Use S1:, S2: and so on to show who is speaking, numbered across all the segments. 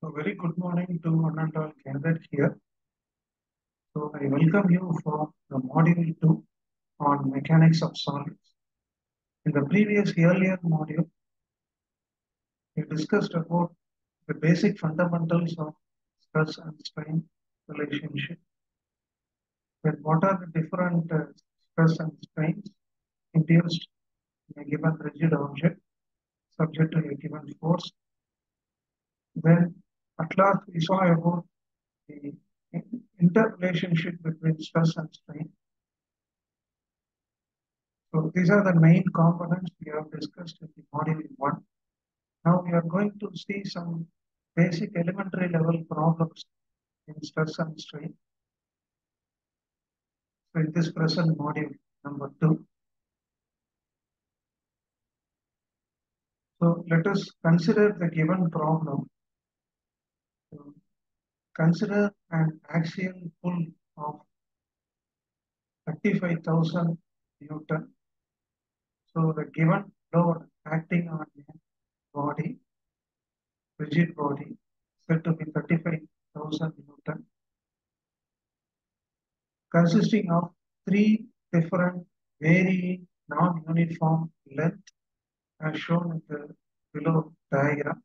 S1: So very good morning to one and all gathered here. So I welcome you for the module 2 on mechanics of solids. In the previous earlier module, we discussed about the basic fundamentals of stress and strain relationship. Then what are the different stress and strains induced in a given rigid object subject to a given force. Then at last we saw about the interrelationship between stress and strain. So these are the main components we have discussed in the module 1. Now we are going to see some basic elementary level problems in stress and strain. So in this present module number 2. So let us consider the given problem. So consider an axial pull of 35,000 Newton. So the given load acting on a body, rigid body, said to be 35,000 Newton, consisting of three different varying non-uniform length as shown in the below diagram.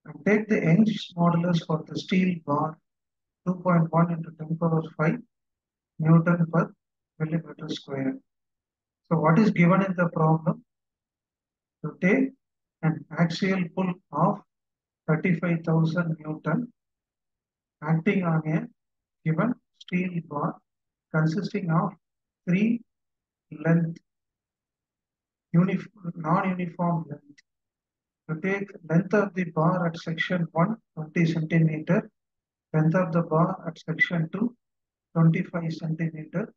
S1: And take the Young's modulus for the steel bar 2.1 into 10 power 5 Newton per millimeter square. So what is given in the problem? To take an axial pull of 35,000 Newton acting on a given steel bar consisting of three length non-uniform length. To take length of the bar at section 1, 20 centimeter, length of the bar at section 2, 25 centimeter,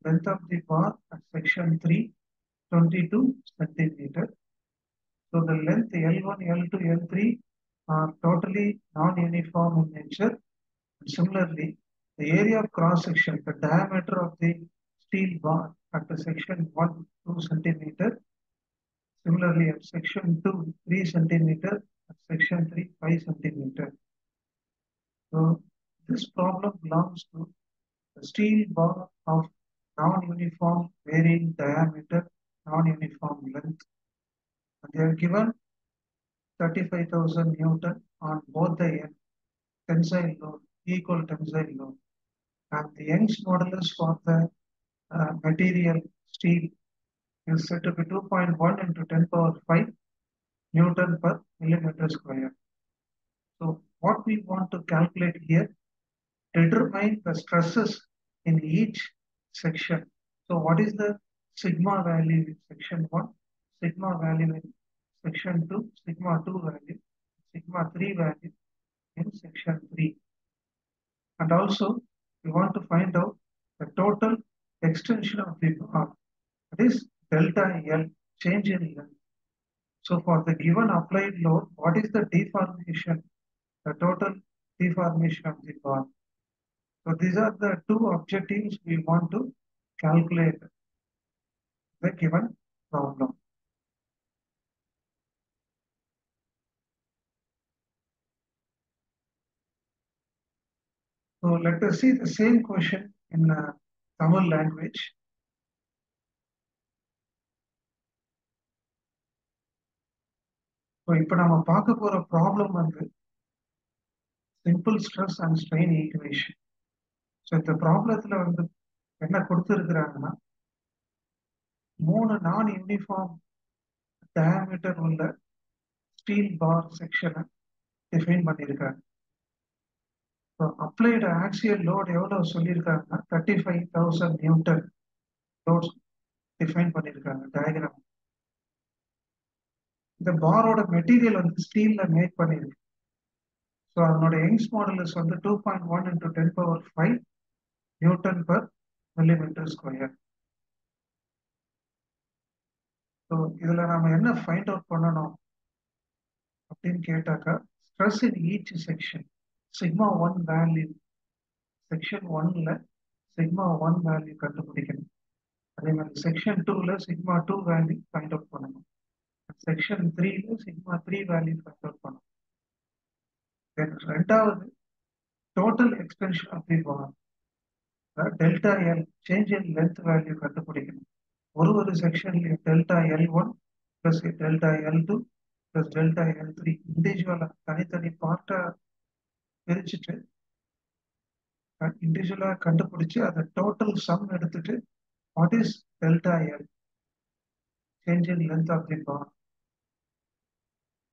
S1: length of the bar at section 3, 22 centimeter. So the length L1, L2, L3 are totally non-uniform in nature. And similarly, the area of cross section, the diameter of the steel bar at the section 1, 2 centimeter. Similarly, at section 2, 3 centimeter, at section 3, 5 centimeter. So this problem belongs to the steel bar of non-uniform varying diameter, non-uniform length. And they are given 35,000 Newton on both the end, tensile load, equal tensile load. And the Young's modulus for the material steel is said to be 2.1 into 10 power 5 Newton per millimeter square. So what we want to calculate here, determine the stresses in each section. So what is the sigma value in section 1, sigma value in section 2, sigma 2 value, sigma 3 value in section 3. And also we want to find out the total extension of the bar, that is delta L, change in length. So for the given applied load, what is the deformation, the total deformation of the bar? So these are the two objectives we want to calculate the given problem. So let us see the same question in Tamil language. So இப்போ நம்ம பார்க்க போற problem வந்து simple stress and strain equation. So இந்த ப்ராப்ளத்துல வந்து என்ன கொடுத்துருக்குறாங்கன்னா, மூணு நான் யூனிஃபார்ம் டயாமீட்டர் உள்ள ஸ்டீல் பார் செக்ஷனை டிஃபைன் பண்ணியிருக்காங்க. ஸோ அப்ளைடு ஆக்சியல் லோட் எவ்வளோ சொல்லியிருக்காங்கன்னா 35,000 நியூட்டன் லோட் டிஃபைன் பண்ணியிருக்காங்க டயக்ராம். இந்த பாரோட மெட்டீரியல் வந்து ஸ்டீல்ல மேக் பண்ணியிருக்கு. ஸோ அதனோட யங்ஸ் மாடுலஸ் வந்து 2.1 into 10 power 5 newton per millimeter square. So இதுல நாம என்ன ஃபைண்ட் அவுட் பண்ணணும் அப்படின்னு கேட்டாக்கா, stress in each section, sigma 1 value section 1ல சிக்மா 1 வேல்யூ கண்டுபிடிக்கணும். அதே மாதிரி section 2ல sigma 2 value find out பண்ணணும். செக்ஷன் 3ல சிக்மா 3 வேல்யூ ஃபைண்ட் அவுட் பண்ணணும். Then ரெண்டாவது total extension of the bond. Delta L change in length value கண்டுபிடிக்கணும். ஒரு செக்ஷன்ல delta L1 plus delta L2 plus delta L3 இண்டிவிஜுவலா தனித்தனி பார்ட்டா பிரிச்சுட்டு இண்டிவிஜுவலா கண்டுபிடிச்சு அதை டோட்டல் சம் எடுத்துட்டு what is delta L change in length of the bond.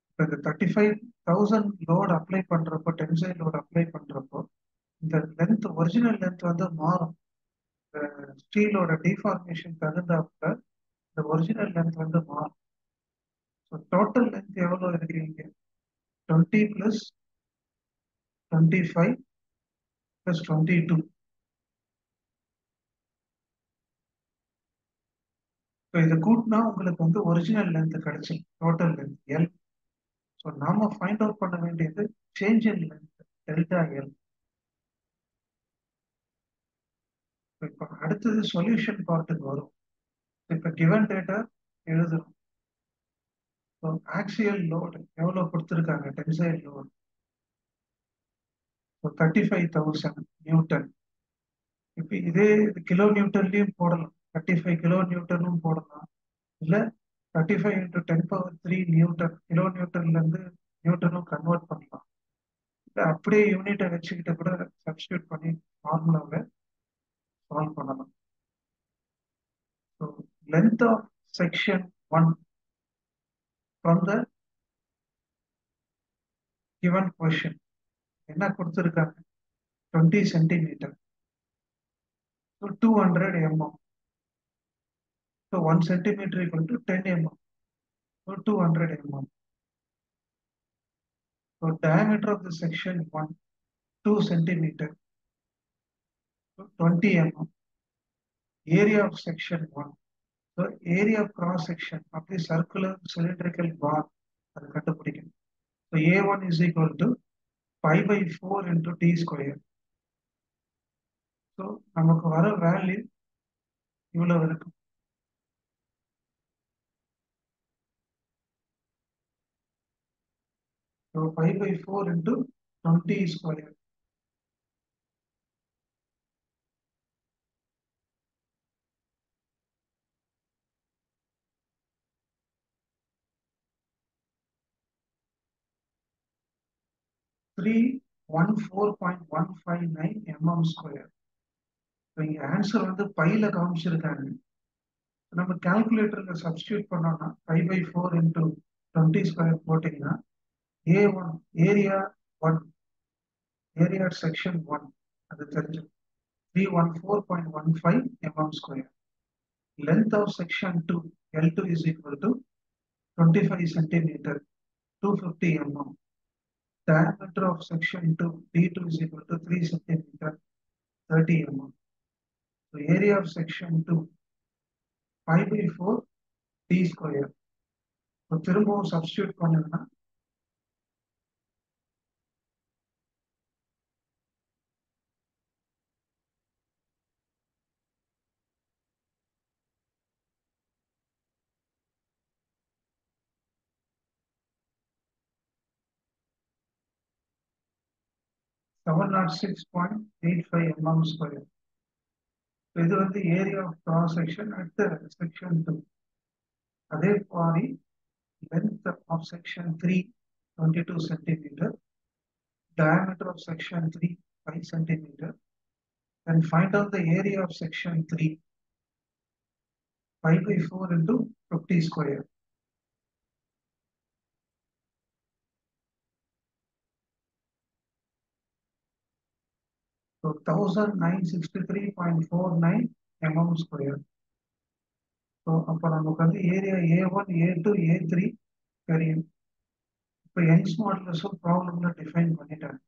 S1: இப்போ இந்த 35,000 லோட் அப்ளை பண்றப்போ டென்சைல் லோட் அப்ளை பண்றப்போ இந்த லென்த் ஒரிஜினல் லென்த் வந்து மாறும். ஸ்டீலோட டிஃபார்மேஷன் தகுந்தாப்புல இந்த ஒரிஜினல் லென்த் வந்து மாறும். ஸோ டோட்டல் லென்த் எவ்வளோ இருக்கிறீங்க 20 பிளஸ் 25 பிளஸ் 22. ஸோ இதை கூட்டினா உங்களுக்கு வந்து ஒரிஜினல் லென்த் கிடைச்சி டோட்டல் லென்த் எல். ஸோ நாம ஃபைண்ட் அவுட் பண்ண வேண்டியது change in length delta L. இப்போ அடுத்தது சொல்யூஷன் பார்ட்டுக்கு வரும். இப்போ கிவன் டேட்டா எழுதுறோம். ஸோ ஆக்சியல் லோடு எவ்வளோ கொடுத்துருக்காங்க டென்சைல் லோடு 35,000 நியூட்டன். இப்போ இதே கிலோ நியூட்டன்லையும் போடலாம், 35 கிலோ நியூட்டனும் போடலாம், இல்லை 35 into 10⁻³ நியூட்டன் கிலோ நியூட்டன்ல இருந்து நியூட்டனும் கன்வெர்ட் பண்ணலாம். இல்லை அப்படியே யூனிட்டை வச்சுக்கிட்டு கூட சப்ஸ்டியூட் பண்ணி ஃபார்முலாவை சால்வ் பண்ணலாம். So length of section 1 from the given question என்ன கொடுத்துருக்காங்க 20 centimetre. So 200 mm. So 1 centimetre equal to 10 mm. So 200 mm. So diameter of the section 1 2 centimeter. So 20 mm. Area of section 1. So area of cross section of the circular cylindrical bar. So A1 is equal to pi/4 into t square. So நமக்கு வர value இவ்வளவு இருக்கும். So pi/4 into 20 square. Three 14.159 mm square. இங்க answer வந்து பையில காமிச்சிருக்காங்க. நம்ம கால்குலேட்டர்ல substitute பண்ணோம்னா pi/4 into 20 ஸ்கொயர் போட்டீங்கன்னா A1 ஏரியா 1 ஏரியா செக்ஷன் 1 அது தெரிஞ்சு 314.15 mm square. Length of section 2 L2 is equal to 25 centimeter 250 mm. Diameter of section 2 D2 is equal to 3 centimeter 30 mm. So area of section 2 pi/4 t square. So திரும்பவும் சப்ஸ்டியூட் பண்ணீங்கன்னா (706.85 mm square). இது வந்து area of cross section at section 2. அதே மாதிரி length of section 3 22 centimeter, diameter of section 3 5 centimeter. Then find out the area of section 3 pi/4 into 50 square. So 1963.49 mm square. So அப்போ நமக்கு வந்து ஏரியா A1 A2 A3 தெரியும். இப்போ Young's மாடுலஸும் ப்ராப்ளம்ல define பண்ணிட்டாங்க.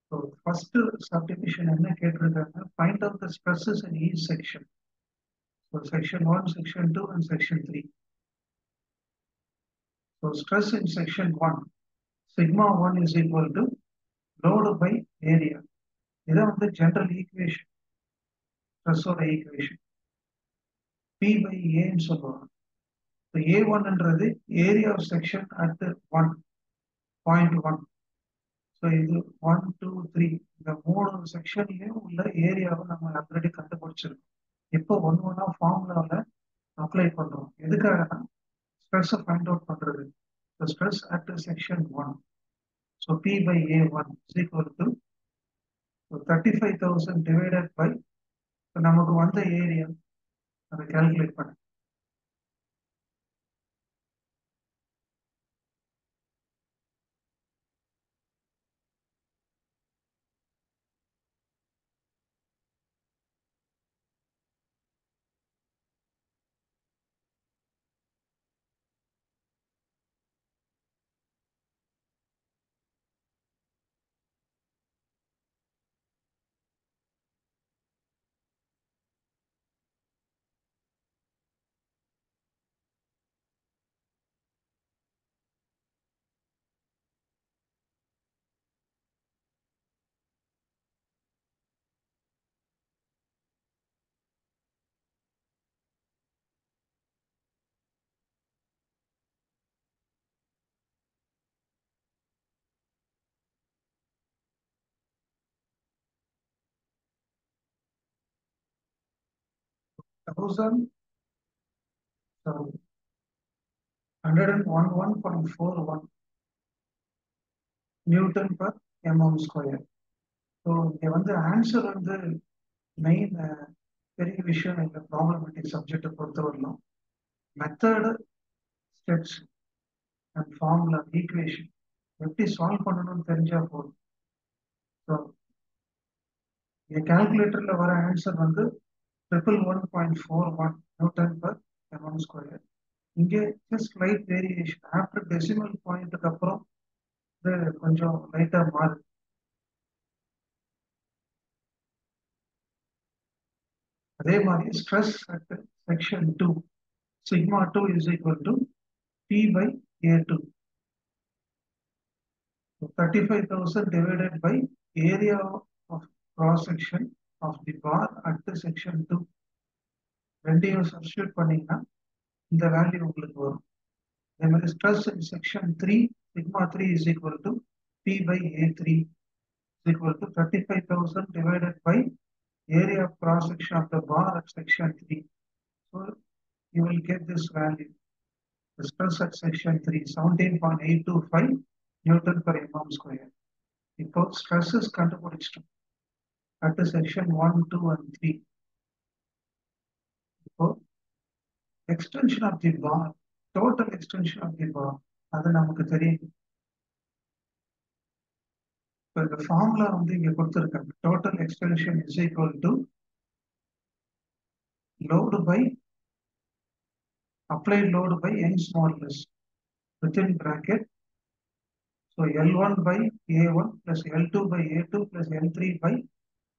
S1: So first subdivision என்ன கேட்டிருக்காங்க, find out the stresses in each section. So section 1, section 2 and section 3. So stress in section 1 σ1 is equal to load by area. இதான் வந்து general equation, ஸ்ட்ரெஸ்ஸோட equation. P/A சொல்லுவாங்க. A1ன்றது area of section at 1.1. So இது 1, 2, 3 இந்த 3 செக்ஷன்லயும் உள்ள ஏரியாவை நம்ம already கண்டுபிடிச்சிருக்கோம். இப்போ ஒன்னா ஃபார்முலாவில் அப்ளை பண்றோம். எதுக்காகனா ஸ்ட்ரெஸ் ஃபைண்ட் அவுட் பண்றது. Stress at section 1. So P by A1 is equal to 35,000 divided by நமக்கு வந்த ஏரியா அதை கால்குலேட் பண்ண. Thousand 101.41 Newton per MM square. So இங்க வந்து ஆன்சர் வந்து மெயின் பெரிய விஷயம் இல்லை. ப்ராப்ளமேட்டிக் சப்ஜெக்டை பொறுத்தவரையிலும் method, steps and formula, equation எப்படி சால்வ் பண்ணணும்னு தெரிஞ்சா போதும். ஸோ இங்க கால்குலேட்டர்ல வர ஆன்சர் வந்து 111.41 நியூட்டன் பர் எம்எம் ஸ்கொயர். இங்கே ஸ்லைட் வேரியேஷன் ஆஃப்டர் டெசிமல் பாயிண்ட்டுக்கு அப்புறம் இது கொஞ்சம் லைட்டா மாறுது. அதே மாதிரி stress at section 2 sigma 2 is equal to P by A2. So 35,000 divided by area of cross section of the bar at the section 2. ரெண்டையும் சப்ஸ்டியூட் பண்ணீங்கன்னா இந்த வேல்யூ உங்களுக்கு வரும். அதே மாதிரி stress in section 3 sigma 3 is equal to P by A3 is equal to 35,000 divided by area of cross section of the bar at section 3. So you will get this value. The stress at section 3 17.825 Newton per mm square. இப்போ stresses கண்டுபிடிச்சிட்டோம் at section 1, 2 and 3. இப்போ extension of the bar, total extension of the bar, அது நமக்கு தெரியும். இப்போ இந்த formula வந்து இங்க கொடுத்துருக்காங்க. total extension is equal to load by applied load by Young's modulus within bracket. So L1 by A1 plus L2 by A2 plus L3 by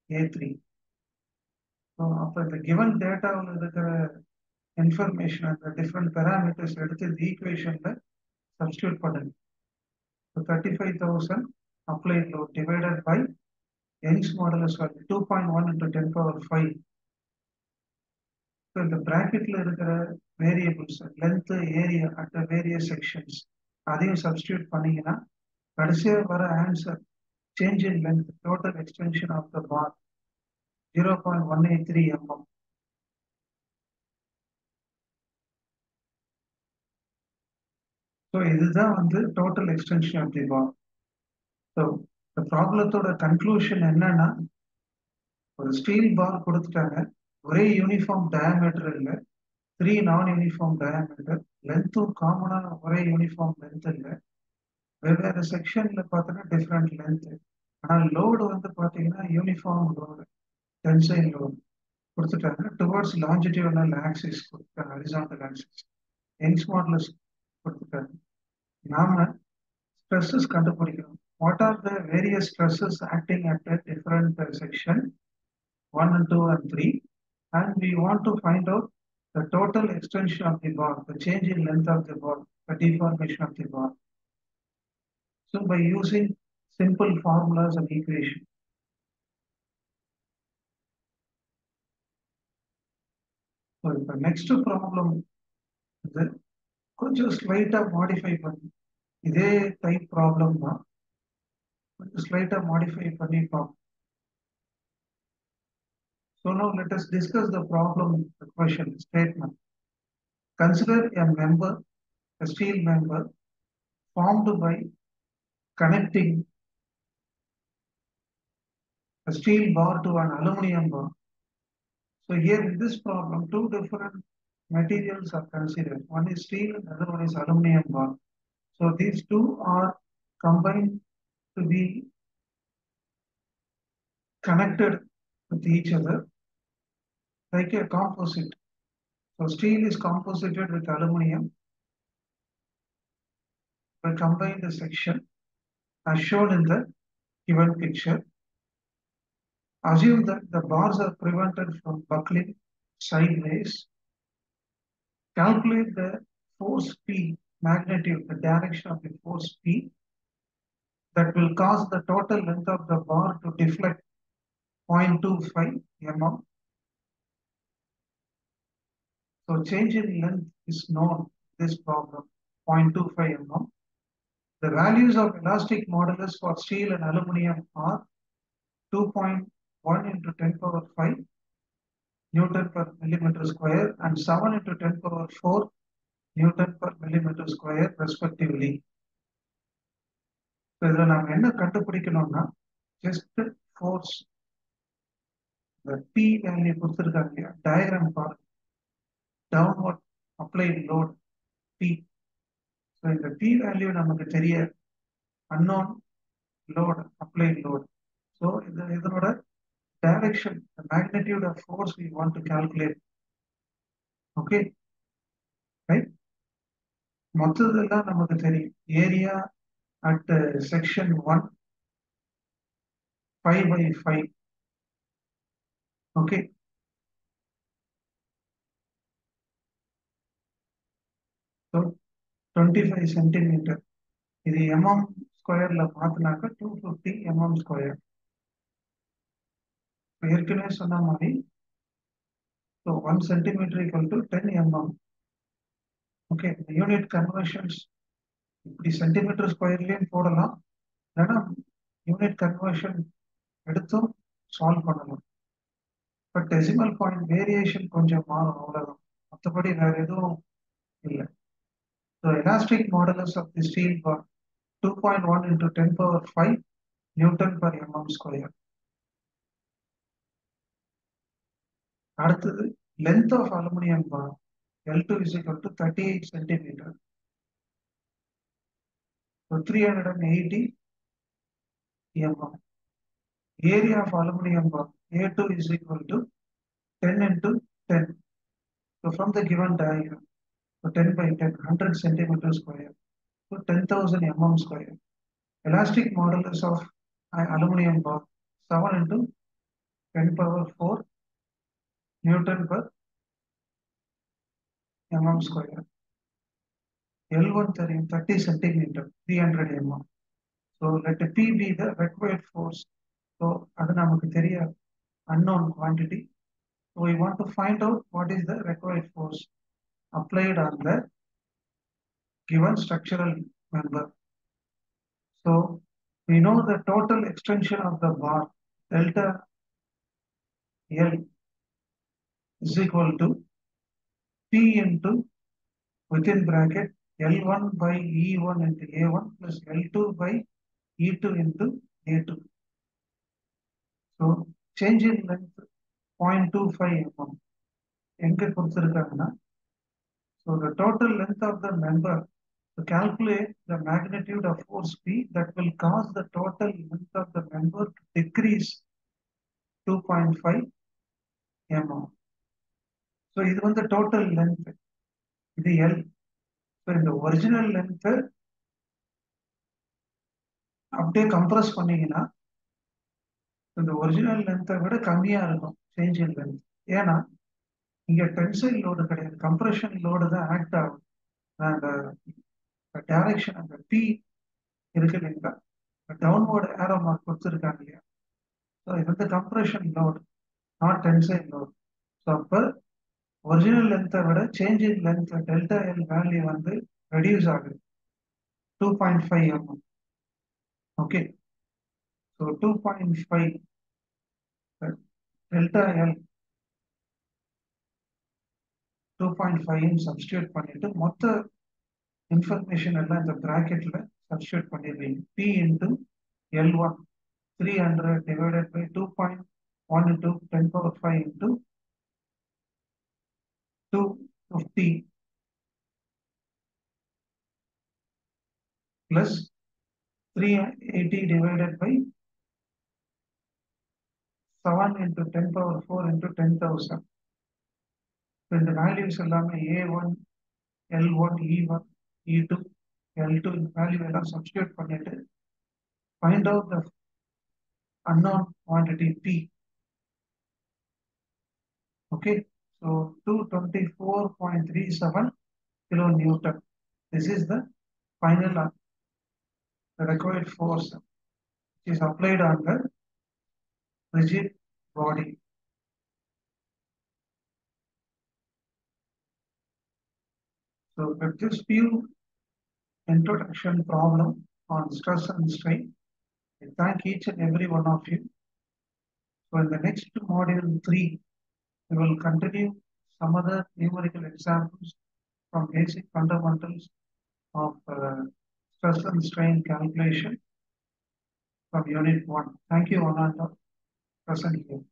S1: A3. So after the given data இருக்கிற information and the different parameters எடுத்து இந்த equationல substitute பண்ணுங்க. So 35,000 applied load divided by Young's modulus value 2.1 into 10 power 5. So இந்த bracketல இருக்கிற variables length, area at the various sections அதையும் substitute பண்ணீங்கன்னா கடைசியா வர answer change in length, total extension of the bar 0.183 mm. So இதுதான் வந்து total extension of the bar. So இந்த ப்ராப்ளத்தோட கன்க்ளூஷன் என்னன்னா, ஒரு ஸ்டீல் பார் கொடுத்துட்டாங்க, ஒரே யூனிஃபார்ம் டயாமீட்டர் இல்லை, 3 நான் யூனிஃபார்ம் டயாமீட்டர், லென்த்தும் காமனா ஒரே யூனிஃபார்ம் லென்த் இல்லை, வெவ்வேறு செக்ஷன்ல பார்த்தோன்னா டிஃப்ரெண்ட் லென்த். ஆனால் லோடு வந்து பார்த்தீங்கன்னா யூனிஃபார்ம் லோடு, டென்சைல் லோடு கொடுத்துட்டாங்க. டுவர்ட்ஸ் லாஞ்சிடியூடல் ஆக்சிஸ் கொடுத்துட்டாங்க, ஹரிசாண்டல் ஆக்சிஸ். யங்ஸ் மாடுலஸ் கொடுத்துட்டாங்க. நாம stresses கண்டுபிடிக்கணும். What are the various stresses acting at a different section 1 and 2 and 3, and we want to find out the total extension of the bar, the change in length of the bar, the deformation of the bar. So by using simple formulas and equation. So the next problem is கொஞ்சம் ஸ்லைட்டா modify பண்ணி இதே type problem தான். slighter modify பண்ணிப்போம். So now let us discuss the problem, the question statement. Consider a member, a steel member formed by connecting a steel bar to an aluminum bar. So here in this problem, two different materials are considered. One is steel and the other one is aluminum bar. So these two are combined to be connected with each other like a composite. So steel is composited with aluminum by combined section as shown in the given picture. Assume that the bars are prevented from buckling sideways. Calculate the force P magnitude, the direction of the force P that will cause the total length of the bar to deflect 0.25 mm. So change in length is known in this problem, 0.25 mm. The values of elastic modulus for steel and aluminum are 2.1 into 10 power 5 Newton per millimeter square and 7 into 10 power 4 Newton per millimeter square respectively. So இதில் நாம் என்ன கண்டுபிடிக்கணும்னா just force the P value கொடுத்திருக்காங்க இல்லையா diagram பாருங்க downward applied load P. So இந்த P value நமக்கு தெரியாது unknown load applied load. So இதனோட direction, the magnitude of force we want to calculate. Okay, right? மொத்ததெல்லாம் நமக்கு தெரியும் area at section 1 5 by 5. Okay, so 25 centimeter. இது mm ஸ்கொயர்ல மாத்தினாக்க 250 mm square. ஏற்கனவே சொன்ன மாதிரி so 1 centimeter equal to 10 mm. Okay, the unit conversions இப்படி centimetre ஸ்கொயர்லயும் போடலாம் இல்லைன்னா யூனிட் கன்வர்ஷன் எடுத்தும் சால்வ் பண்ணலாம். பட் டெசிமல் பாயிண்ட் வேரியேஷன் கொஞ்சம் மாறும் அவ்வளவுதான், மற்றபடி வேற எதுவும் இல்லை. So elastic modulus of the steel bar 2.1 into 10 power 5 Newton per mm square. அடுத்தது length of aluminum bar L2 is equal to 38 centimeter. So 380 mm. Area of aluminum bar A2 is equal to 10 into 10. So from the given diagram, so 10 by 10, 100 centimeter square, so 10,000 mm square. Elastic modulus of aluminum bar 7 into 10 power 4 Newton per mm square. L1 30 centimeter, 300 mm. So let P be the required force. So அது நமக்கு தெரியாது, unknown quantity. So we want to find out what is the required force applied on the given structural member. So we know the total extension of the bar delta L is equal to P into within bracket L1 by E1 into A1 plus L2 by E2 into A2. So change in length 0.25 mm. எங்க கொடுத்திருக்காங்கன்னா, so the total length of the member, to calculate the magnitude of force P that will cause the total length of the member to decrease 2.5 mm. So இது வந்து total length, இது L. So இந்த original length அப்படியே compress பண்ணீங்கன்னா இந்த original லென்த்தை விட கம்மியா இருக்கும் சேஞ்ச் இன் லென்த். ஏன்னா இங்க டென்சைல் லோடு கிடையாது, கம்ப்ரெஷன் லோடு தான் ஆக்ட் ஆகும். அந்த டைரக்ஷன் அந்த பி இருக்கு இல்லைங்களா, டவுன்வர்டு ஏரோ மார்க் கொடுத்துருக்காங்க இல்லையா, ஸோ இது வந்து compression load not tensile load. So அப்போ ஒரிஜினல் லென்த்தை விட change in length delta L value வந்து ரெடியூஸ் ஆகுது 2.5 mm. Okay, So 2.5 delta L 2.5 substitute பண்ணிட்டு மொத்த information எல்லாம் இந்த bracketல substitute பண்ணிடுவீங்க. P into L1 300 divided by 2.1 into 10 power 5 into 250 plus 380 divided by 7 into 10 power 4 into 10,000. இந்த values எல்லாமே A1, L1, E1, E2, L2 இந்த value எல்லாம் substitute பண்ணிட்டு find out the unknown quantity P. Okay, so 224.37 kilonewton. This is the final required force which is applied on the rigid body. So with this few introduction problem on stress and strain, I thank each and every one of you. So in the next module 3, we will continue some other numerical examples from basic fundamentals of stress and strain calculation from unit 1. Thank you, Ananda, present here.